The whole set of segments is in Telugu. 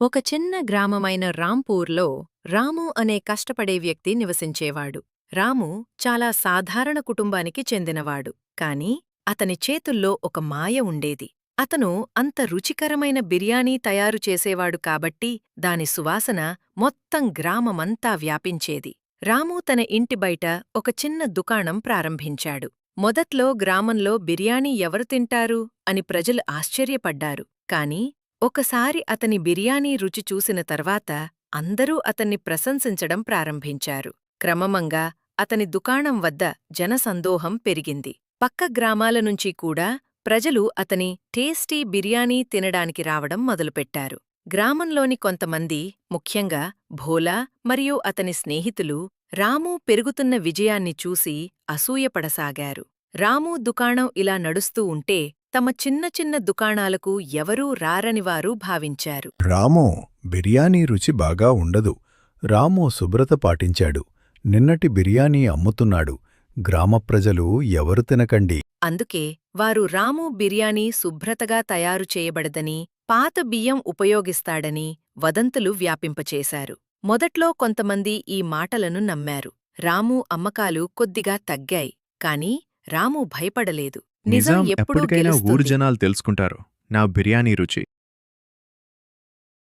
ఒక చిన్న గ్రామమైన రాంపూర్లో రాము అనే కష్టపడే వ్యక్తి నివసించేవాడు. రాము చాలా సాధారణ కుటుంబానికి చెందినవాడు. కాని అతని చేతుల్లో ఒక మాయ ఉండేది. అతను అంత రుచికరమైన బిర్యానీ తయారు చేసేవాడు కాబట్టి దాని సువాసన మొత్తం గ్రామమంతా వ్యాపించేది. రాము తన ఇంటి బయట ఒక చిన్న దుకాణం ప్రారంభించాడు. మొదట్లో గ్రామంలో బిర్యానీ ఎవరు తింటారు అని ప్రజలు ఆశ్చర్యపడ్డారు. కాని ఒకసారి అతని బిర్యానీ రుచి చూసిన తర్వాత అందరూ అతన్ని ప్రశంసించడం ప్రారంభించారు. క్రమమంగా అతని దుకాణం వద్ద జనసందోహం పెరిగింది. పక్క గ్రామాల నుంచి కూడా ప్రజలు అతని టేస్టీ బిర్యానీ తినడానికి రావడం మొదలుపెట్టారు. గ్రామంలోని కొంతమంది, ముఖ్యంగా భోలా మరియు అతని స్నేహితులు, రాము పెరుగుతున్న విజయాన్ని చూసి అసూయపడసాగారు. రాము దుకాణం ఇలా నడుస్తూ ఉంటే తమ చిన్న చిన్న దుకాణాలకు ఎవరూ రారనివారు భావించారు. రాము బిర్యానీ రుచి బాగా ఉండదు. రాము శుభ్రత పాటించాడు. నిన్నటి బిర్యానీ అమ్ముతున్నాడు. గ్రామ ప్రజలు ఎవరు తినకండి. అందుకే వారు రాము బిర్యానీ శుభ్రతగా తయారు చేయబడదని, పాత బియ్యం ఉపయోగిస్తాడని వదంతులు వ్యాపింపచేశారు. మొదట్లో కొంతమంది ఈ మాటలను నమ్మారు. రాము అమ్మకాలు కొద్దిగా తగ్గాయి. కాని రాము భయపడలేదు. నిజం ఎప్పుడూ ఎప్పటికైనా ఊరు గెలుస్తుంది. జనాలు తెలుసుకుంటారు నా బిర్యానీ రుచి.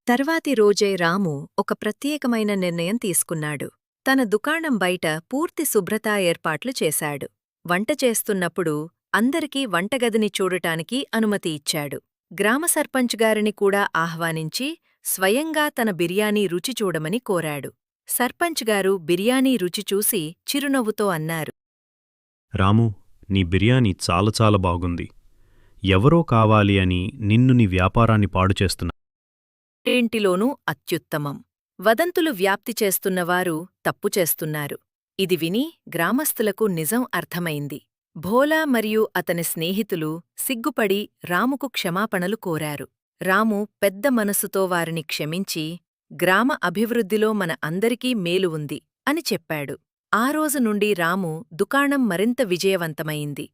తర్వాతి రోజే రాము ఒక ప్రత్యేకమైన నిర్ణయం తీసుకున్నాడు. తన దుకాణం బయట పూర్తి శుభ్రతా ఏర్పాట్లు చేశాడు. వంట చేస్తున్నప్పుడు అందరికీ వంటగదిని చూడటానికి అనుమతి ఇచ్చాడు. గ్రామ సర్పంచ్ గారిని కూడా ఆహ్వానించి స్వయంగా తన బిర్యానీ రుచి చూడమని కోరాడు. సర్పంచ్ గారు బిర్యానీ రుచి చూసి చిరునవ్వుతో అన్నారు. రాము, నీ బిర్యానీ చాలా చాలా బాగుంది. ఎవరో కావాలి అని నిన్ను నీ వ్యాపారాన్ని పాడుచేస్తున్నా. ఇంటిలోనూ అత్యుత్తమం. వదంతులు వ్యాప్తి చేస్తున్నవారు తప్పు చేస్తున్నారు. ఇది విని గ్రామస్థులకు నిజం అర్థమైంది. భోలా మరియు అతని స్నేహితులు సిగ్గుపడి రాముకు క్షమాపణలు కోరారు. రాము పెద్ద మనసుతో వారిని క్షమించి, గ్రామ అభివృద్ధిలో మన అందరికీ మేలు ఉంది అని చెప్పాడు. ఆ రోజు నుండి రాము దుకాణం మరింత విజయవంతమైంది.